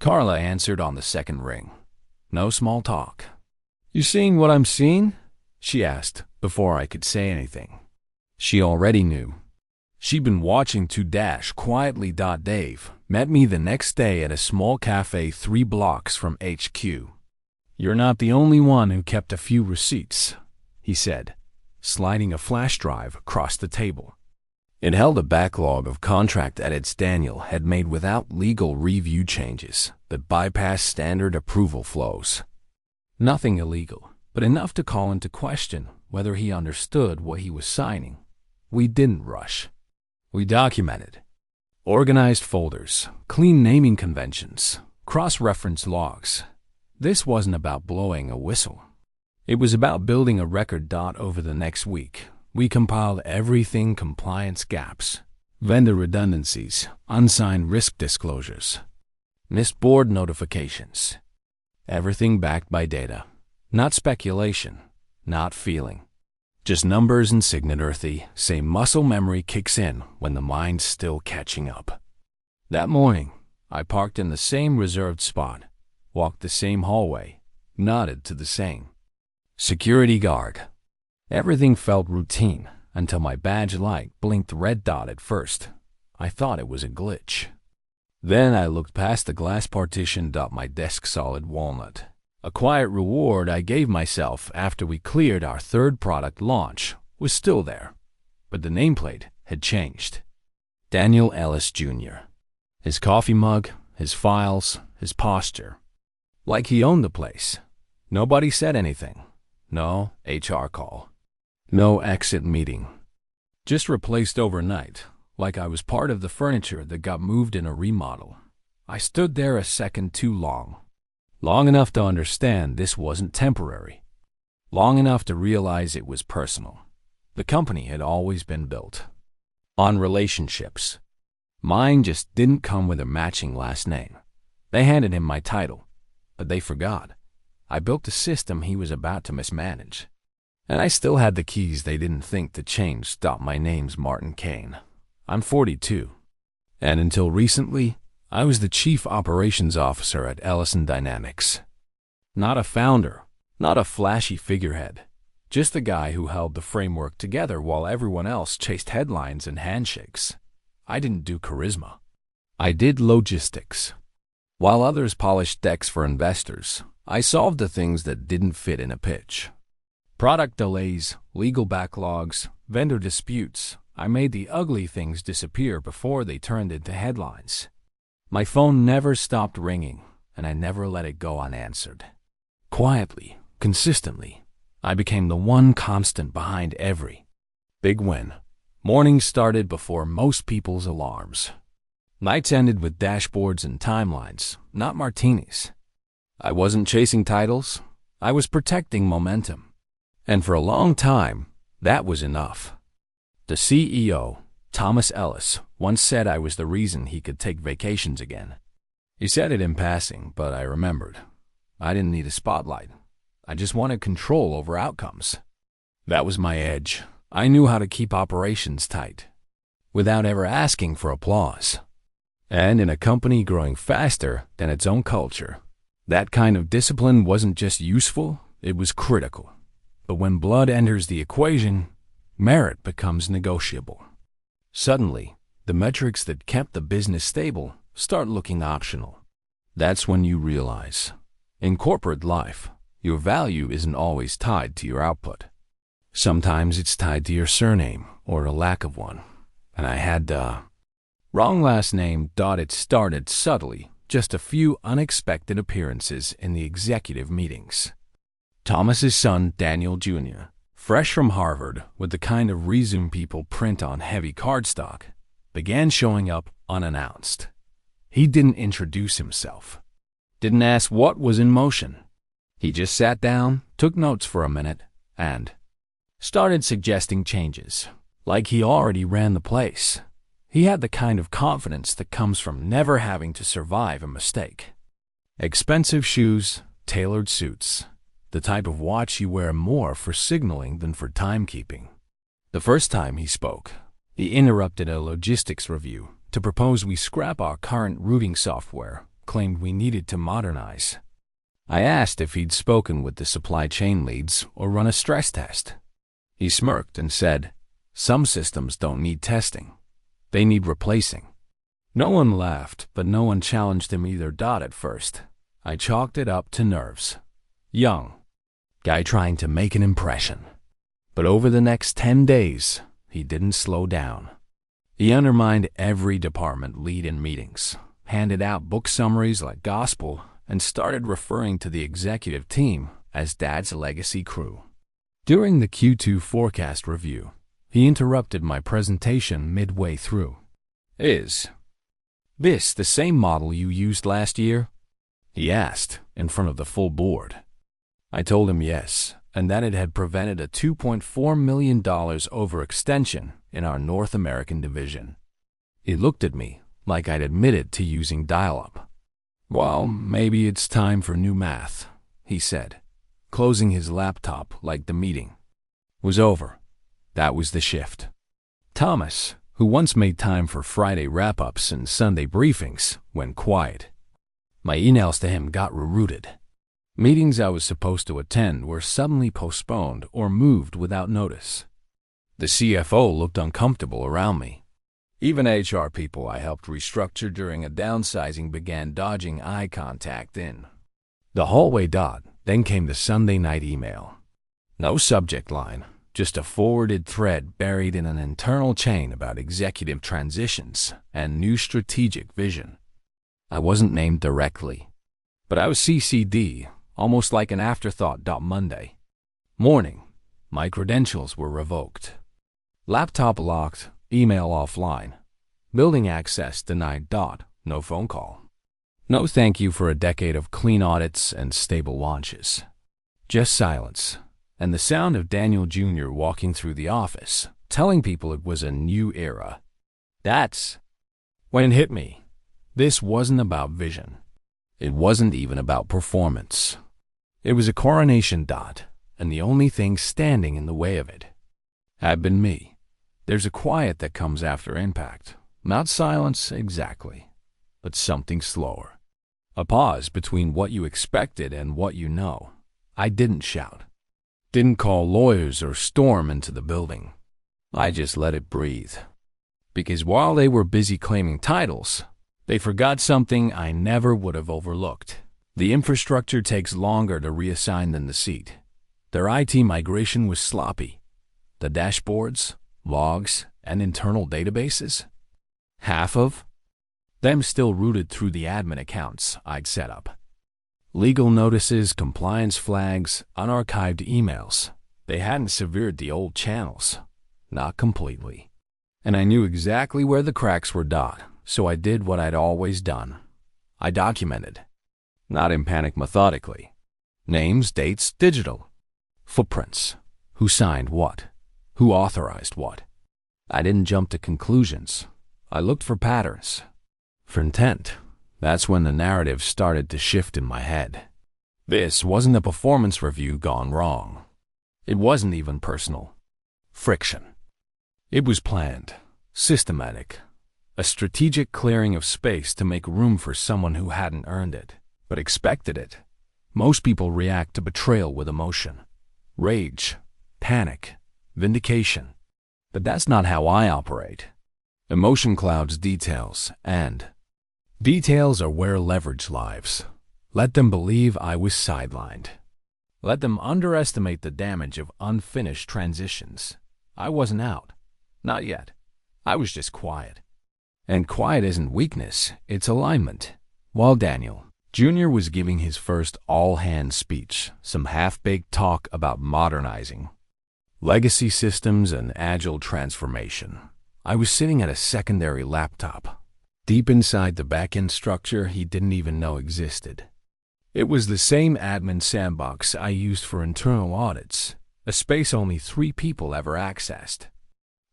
Carla answered on the second ring. No small talk. "You seeing what I'm seeing?" she asked before I could say anything. She already knew. She'd been watching to quietly. Dave met me the next day at a small cafe 3 blocks from HQ. "You're not the only one who kept a few receipts," he said, sliding a flash drive across the table. It held a backlog of contract edits Daniel had made without legal review changes that bypassed standard approval flows. Nothing illegal, but enough to call into question whether he understood what he was signing. We didn't rush. We documented. Organized folders, clean naming conventions, cross-reference logs. This wasn't about blowing a whistle. It was about building a record. Over the next week, we compiled everything: compliance gaps, vendor redundancies, unsigned risk disclosures, missed board notifications. Everything backed by data. Not speculation, not feeling. Just numbers and signature. Say muscle memory kicks in when the mind's still catching up. That morning, I parked in the same reserved spot, walked the same hallway, nodded to the same security guard. Everything felt routine until my badge light blinked red. At first, I thought it was a glitch. Then I looked past the glass partition. My desk solid walnut. A quiet reward I gave myself after we cleared our third product launch was still there, but the nameplate had changed. Daniel Ellis Jr. His coffee mug, his files, his posture. Like he owned the place. Nobody said anything. No HR call. No exit meeting. Just replaced overnight, like I was part of the furniture that got moved in a remodel. I stood there a second too long. Long enough to understand this wasn't temporary. Long enough to realize it was personal. The company had always been built on relationships. Mine just didn't come with a matching last name. They handed him my title, but they forgot. I built a system he was about to mismanage. And I still had the keys they didn't think to change. My name's Martin Kane. I'm 42. And until recently, I was the Chief Operations Officer at Ellison Dynamics. Not a founder, not a flashy figurehead, just the guy who held the framework together while everyone else chased headlines and handshakes. I didn't do charisma. I did logistics. While others polished decks for investors, I solved the things that didn't fit in a pitch. Product delays, legal backlogs, vendor disputes. I made the ugly things disappear before they turned into headlines. My phone never stopped ringing, and I never let it go unanswered. Quietly, consistently, I became the one constant behind every big win. Mornings started before most people's alarms. Nights ended with dashboards and timelines, not martinis. I wasn't chasing titles. I was protecting momentum. And for a long time, that was enough. The CEO, Thomas Ellis, once said I was the reason he could take vacations again. He said it in passing, but I remembered. I didn't need a spotlight. I just wanted control over outcomes. That was my edge. I knew how to keep operations tight, without ever asking for applause. And in a company growing faster than its own culture, that kind of discipline wasn't just useful, it was critical. But when blood enters the equation, merit becomes negotiable. Suddenly, the metrics that kept the business stable start looking optional. That's when you realize, in corporate life, your value isn't always tied to your output. Sometimes it's tied to your surname or a lack of one. And I had wrong last name. It started subtly, just a few unexpected appearances in the executive meetings. Thomas's son, Daniel Jr., fresh from Harvard with the kind of resume people print on heavy cardstock, began showing up unannounced. He didn't introduce himself, didn't ask what was in motion. He just sat down, took notes for a minute, and started suggesting changes, like he already ran the place. He had the kind of confidence that comes from never having to survive a mistake. Expensive shoes, tailored suits, the type of watch you wear more for signaling than for timekeeping. The first time he spoke, he interrupted a logistics review to propose we scrap our current routing software claimed we needed to modernize. I asked if he'd spoken with the supply chain leads or run a stress test. He smirked and said, "Some systems don't need testing. They need replacing." No one laughed, but no one challenged him either. At first, I chalked it up to nerves. Young guy trying to make an impression. But over the next 10 days, he didn't slow down. He undermined every department lead in meetings, handed out book summaries like gospel, and started referring to the executive team as Dad's legacy crew. During the Q2 forecast review, he interrupted my presentation midway through. "Is this the same model you used last year?" he asked in front of the full board. I told him yes, and that it had prevented a $2.4 million overextension in our North American division. He looked at me like I'd admitted to using dial-up. "Well, maybe it's time for new math," he said, closing his laptop like the meeting was over. That was the shift. Thomas, who once made time for Friday wrap-ups and Sunday briefings, went quiet. My emails to him got rerouted. Meetings I was supposed to attend were suddenly postponed or moved without notice. The CFO looked uncomfortable around me. Even HR people I helped restructure during a downsizing began dodging eye contact in the hallway. Then came the Sunday night email. No subject line, just a forwarded thread buried in an internal chain about executive transitions and new strategic vision. I wasn't named directly, but I was CC'd, almost like an afterthought. Monday morning, my credentials were revoked. Laptop locked, email offline. Building access denied. No phone call. No thank you for a decade of clean audits and stable launches. Just silence, and the sound of Daniel Jr. walking through the office, telling people it was a new era. That's when it hit me. This wasn't about vision. It wasn't even about performance. It was a coronation. And the only thing standing in the way of it had been me. There's a quiet that comes after impact. Not silence exactly, but something slower. A pause between what you expected and what you know. I didn't shout. Didn't call lawyers or storm into the building. I just let it breathe. Because while they were busy claiming titles, they forgot something I never would have overlooked. The infrastructure takes longer to reassign than the seat. Their IT migration was sloppy. The dashboards, logs, and internal databases, half of them still routed through the admin accounts I'd set up. Legal notices, compliance flags, unarchived emails. They hadn't severed the old channels. Not completely. And I knew exactly where the cracks were. So I did what I'd always done. I documented. Not in panic, methodically. Names, dates, digital. Footprints. Who signed what? Who authorized what? I didn't jump to conclusions. I looked for patterns. For intent. That's when the narrative started to shift in my head. This wasn't a performance review gone wrong. It wasn't even personal. Friction. It was planned, systematic. A strategic clearing of space to make room for someone who hadn't earned it, but expected it. Most people react to betrayal with emotion. Rage, panic, vindication. But that's not how I operate. Emotion clouds details, and details are where leverage lives. Let them believe I was sidelined. Let them underestimate the damage of unfinished transitions. I wasn't out. Not yet. I was just quiet. And quiet isn't weakness, it's alignment. While Daniel Jr. was giving his first all-hands speech, some half-baked talk about modernizing legacy systems and agile transformation, I was sitting at a secondary laptop, deep inside the back-end structure he didn't even know existed. It was the same admin sandbox I used for internal audits, a space only 3 people ever accessed.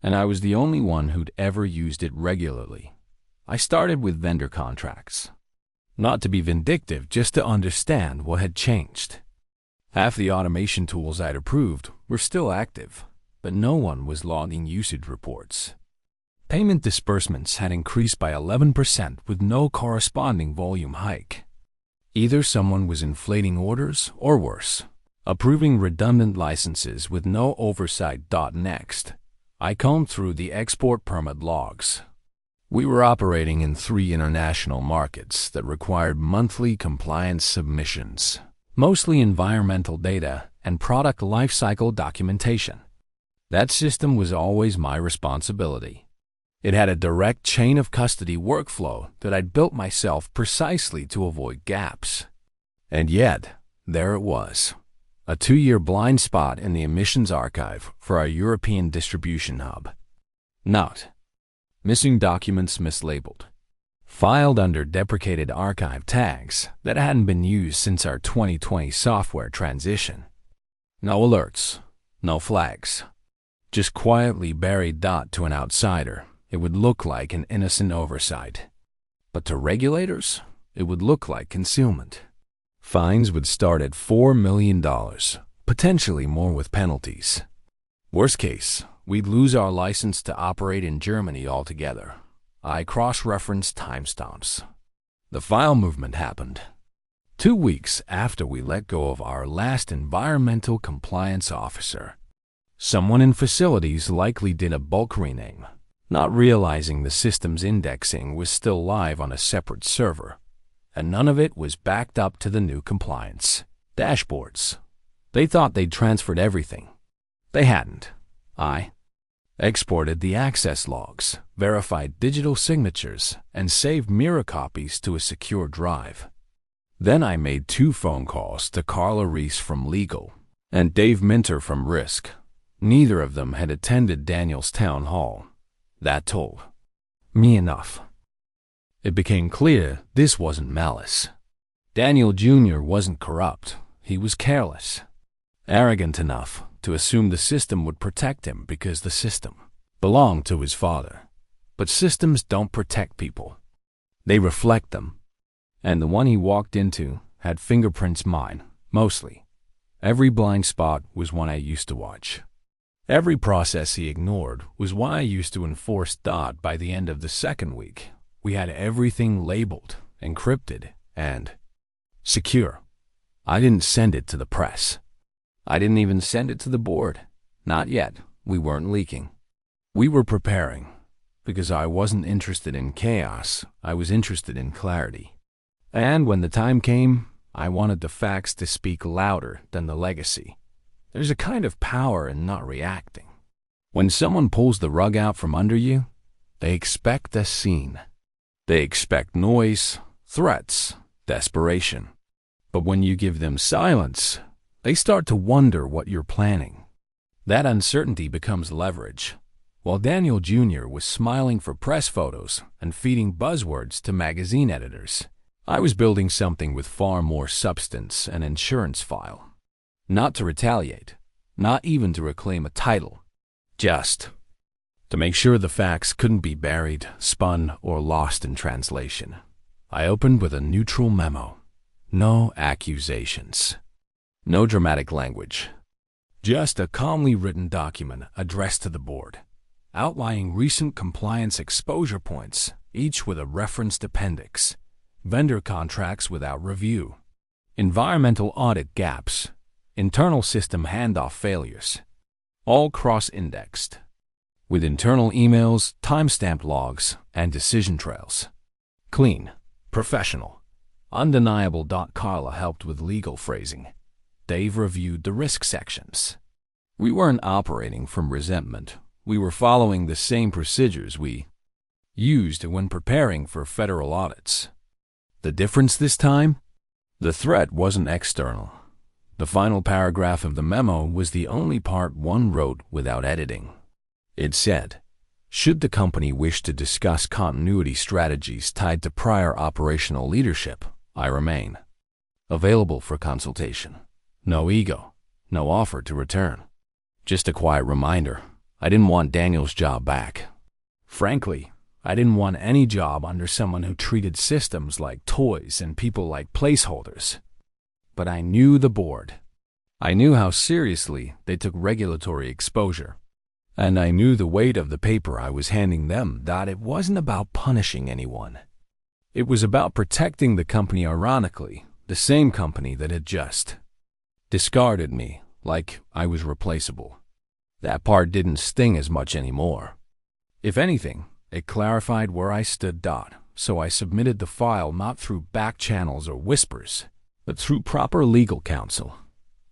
And I was the only one who'd ever used it regularly. I started with vendor contracts. Not to be vindictive, just to understand what had changed. Half the automation tools I'd approved were still active, but no one was logging usage reports. Payment disbursements had increased by 11% with no corresponding volume hike. Either someone was inflating orders or worse, approving redundant licenses with no oversight. Next, I combed through the export permit logs. We were operating in 3 international markets that required monthly compliance submissions, mostly environmental data and product lifecycle documentation. That system was always my responsibility. It had a direct chain of custody workflow that I'd built myself precisely to avoid gaps. And yet, there it was, a 2-year blind spot in the emissions archive for our European distribution hub. Note: missing documents mislabeled, filed under deprecated archive tags that hadn't been used since our 2020 software transition. No alerts, no flags, just quietly buried. To an outsider, it would look like an innocent oversight. But to regulators, it would look like concealment. Fines would start at $4 million, potentially more with penalties. Worst case, we'd lose our license to operate in Germany altogether. I cross-referenced timestamps. The file movement happened 2 weeks after we let go of our last environmental compliance officer. Someone in facilities likely did a bulk rename, not realizing the system's indexing was still live on a separate server, and none of it was backed up to the new compliance dashboards. They thought they'd transferred everything. They hadn't. I exported the access logs, verified digital signatures, and saved mirror copies to a secure drive. Then I made 2 phone calls to Carla Reese from Legal and Dave Minter from Risk. Neither of them had attended Daniel's town hall. That told me enough. It became clear this wasn't malice. Daniel Jr. wasn't corrupt. He was careless, arrogant enough to assume the system would protect him because the system belonged to his father. But systems don't protect people. They reflect them. And the one he walked into had fingerprints mine, mostly. Every blind spot was one I used to watch. Every process he ignored was why I used to enforce. By the end of the 2nd week, we had everything labeled, encrypted, and secure. I didn't send it to the press. I didn't even send it to the board. Not yet. We weren't leaking. We were preparing, because I wasn't interested in chaos. I was interested in clarity. And when the time came, I wanted the facts to speak louder than the legacy. There's a kind of power in not reacting. When someone pulls the rug out from under you, they expect a scene. They expect noise, threats, desperation. But when you give them silence, they start to wonder what you're planning. That uncertainty becomes leverage. While Daniel Jr. was smiling for press photos and feeding buzzwords to magazine editors, I was building something with far more substance: an insurance file. Not to retaliate, not even to reclaim a title, just to make sure the facts couldn't be buried, spun, or lost in translation. I opened with a neutral memo. No accusations. No dramatic language. Just a calmly written document addressed to the board, outlining recent compliance exposure points, each with a referenced appendix, vendor contracts without review, environmental audit gaps, internal system handoff failures, all cross-indexed, with internal emails, timestamp logs, and decision trails. Clean, professional, undeniable. Carla helped with legal phrasing. Dave reviewed the risk sections. We weren't operating from resentment. We were following the same procedures we used when preparing for federal audits. The difference this time? The threat wasn't external. The final paragraph of the memo was the only part one wrote without editing. It said, should the company wish to discuss continuity strategies tied to prior operational leadership, I remain available for consultation. No ego, no offer to return. Just a quiet reminder, I didn't want Daniel's job back. Frankly, I didn't want any job under someone who treated systems like toys and people like placeholders. But I knew the board. I knew how seriously they took regulatory exposure. And I knew the weight of the paper I was handing them, that it wasn't about punishing anyone. It was about protecting the company, ironically, the same company that had just discarded me like I was replaceable. That part didn't sting as much anymore. If anything, it clarified where I stood. So I submitted the file not through back channels or whispers, but through proper legal counsel.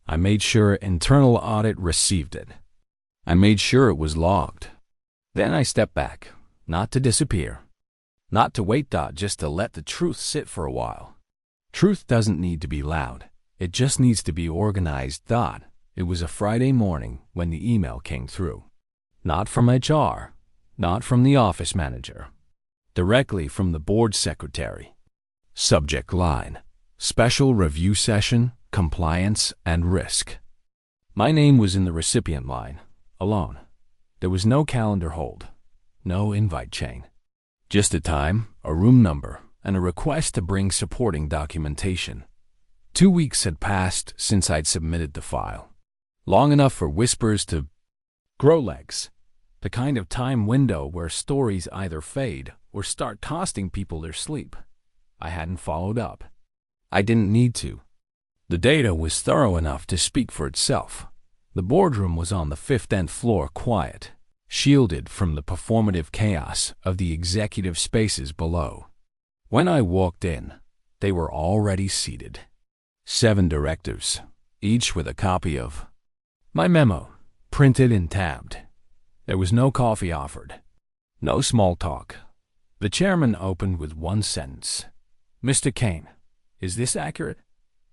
I made sure internal audit received it. I made sure it was logged. Then I stepped back, not to disappear, not to wait. Just to let the truth sit for a while. Truth doesn't need to be loud. It just needs to be organized. It was a Friday morning when the email came through. Not from HR, not from the office manager. Directly from the board secretary. Subject line: Special Review Session, Compliance and Risk. My name was in the recipient line, alone. There was no calendar hold, no invite chain. Just a time, a room number, and a request to bring supporting documentation. 2 weeks had passed since I'd submitted the file. Long enough for whispers to grow legs. The kind of time window where stories either fade or start costing people their sleep. I hadn't followed up. I didn't need to. The data was thorough enough to speak for itself. The boardroom was on the 5th floor, quiet, shielded from the performative chaos of the executive spaces below. When I walked in, they were already seated. 7 directors, each with a copy of my memo, printed and tabbed. There was no coffee offered, no small talk. The chairman opened with one sentence. "Mr. Kane, is this accurate?"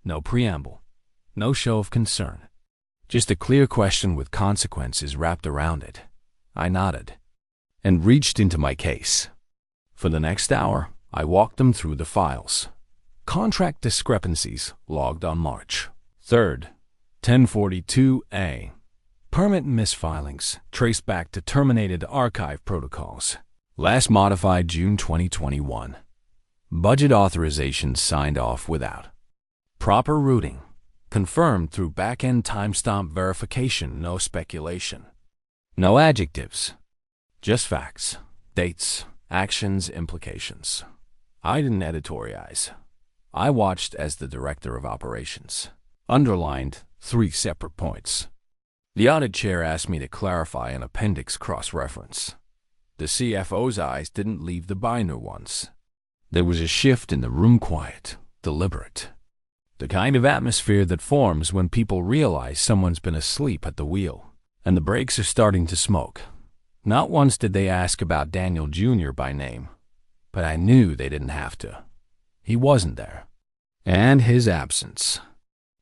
No preamble, no show of concern. Just a clear question with consequences wrapped around it. I nodded and reached into my case. For the next hour, I walked them through the files. Contract discrepancies logged on March 3rd, 1042A. Permit misfilings traced back to terminated archive protocols. Last modified June 2021. Budget authorizations signed off without proper routing. Confirmed through back-end timestamp verification. No speculation. No adjectives. Just facts, dates, actions, implications. I didn't editorialize. I watched as the director of operations underlined 3 separate points. The audit chair asked me to clarify an appendix cross-reference. The CFO's eyes didn't leave the binder once. There was a shift in the room, quiet, deliberate. The kind of atmosphere that forms when people realize someone's been asleep at the wheel, and the brakes are starting to smoke. Not once did they ask about Daniel Jr. by name, but I knew they didn't have to. He wasn't there. And his absence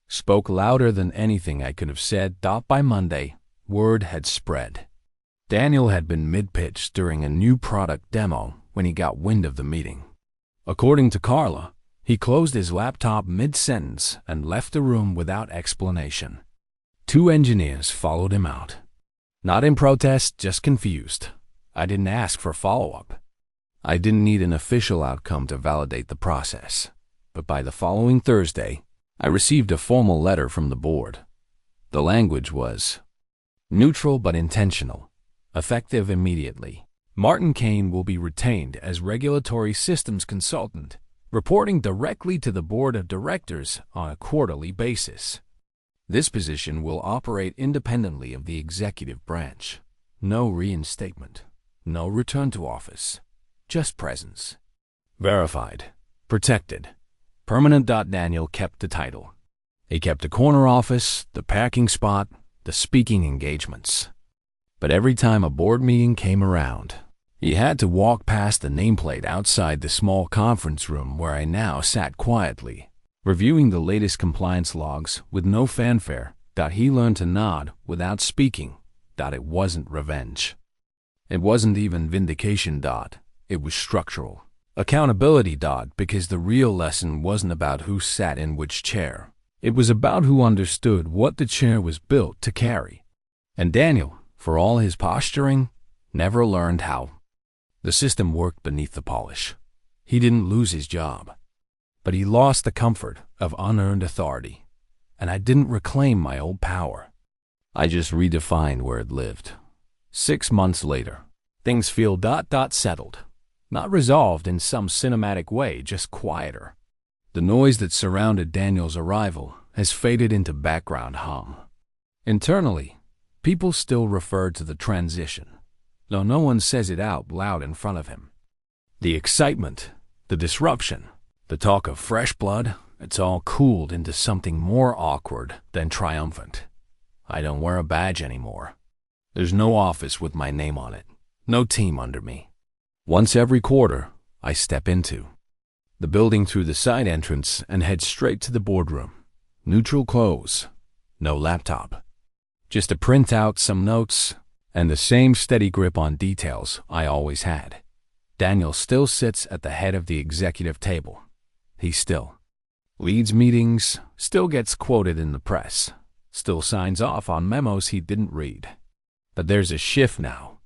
spoke louder than anything I could have said. By Monday, word had spread. Daniel had been mid-pitch during a new product demo when he got wind of the meeting. According to Carla, he closed his laptop mid-sentence and left the room without explanation. 2 engineers followed him out. Not in protest, just confused. I didn't ask for follow-up. I didn't need an official outcome to validate the process. But by the following Thursday, I received a formal letter from the board. The language was neutral but intentional, effective immediately. Martin Kane will be retained as regulatory systems consultant, reporting directly to the board of directors on a quarterly basis. This position will operate independently of the executive branch. No reinstatement, no return to office, just presence. Verified, protected, permanent. Daniel kept the title. He kept the corner office, the parking spot, the speaking engagements. But every time a board meeting came around, he had to walk past the nameplate outside the small conference room where I now sat quietly, reviewing the latest compliance logs with no fanfare. He learned to nod without speaking. It wasn't revenge. It wasn't even vindication. It was structural. Accountability. Because the real lesson wasn't about who sat in which chair. It was about who understood what the chair was built to carry. And Daniel, for all his posturing, never learned how the system worked beneath the polish. He didn't lose his job, but he lost the comfort of unearned authority, and I didn't reclaim my old power. I just redefined where it lived. 6 months later, things feel settled. Not resolved in some cinematic way, just quieter. The noise that surrounded Daniel's arrival has faded into background hum. Internally, people still refer to the transition, though no one says it out loud in front of him. The excitement, the disruption, the talk of fresh blood, it's all cooled into something more awkward than triumphant. I don't wear a badge anymore. There's no office with my name on it, no team under me. Once every quarter, I step into the building through the side entrance and head straight to the boardroom. Neutral clothes, no laptop. Just to print out some notes and the same steady grip on details I always had. Daniel still sits at the head of the executive table. He still leads meetings, still gets quoted in the press, still signs off on memos he didn't read. But there's a shift now.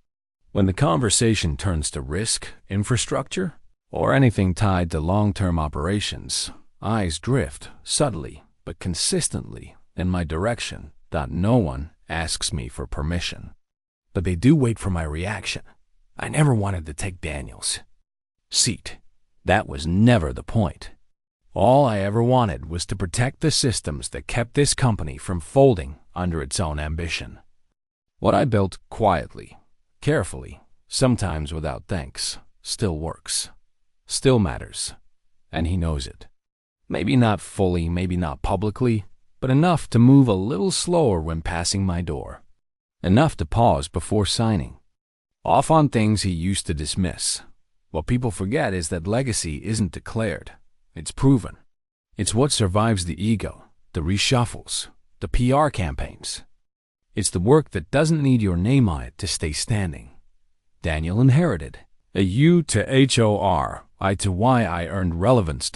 When the conversation turns to risk, infrastructure, or anything tied to long-term operations, eyes drift subtly but consistently in my direction that no one asks me for permission. But they do wait for my reaction. I never wanted to take Daniel's seat. That was never the point. All I ever wanted was to protect the systems that kept this company from folding under its own ambition. What I built quietly, carefully, sometimes without thanks, still works, still matters, and he knows it. Maybe not fully, maybe not publicly, but enough to move a little slower when passing my door. Enough to pause before signing. Off on things he used to dismiss. What people forget is that legacy isn't declared. It's proven. It's what survives the ego, the reshuffles, the PR campaigns. It's the work that doesn't need your name on it to stay standing. Daniel inherited a U to HOR, I to Y I earned relevance .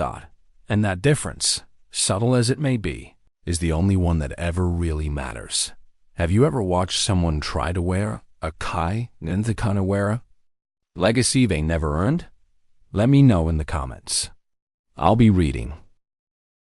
And that difference, subtle as it may be, is the only one that ever really matters. Have you ever watched someone try to wear a Kai into Kanawera? Legacy they never earned? Let me know in the comments. I'll be reading.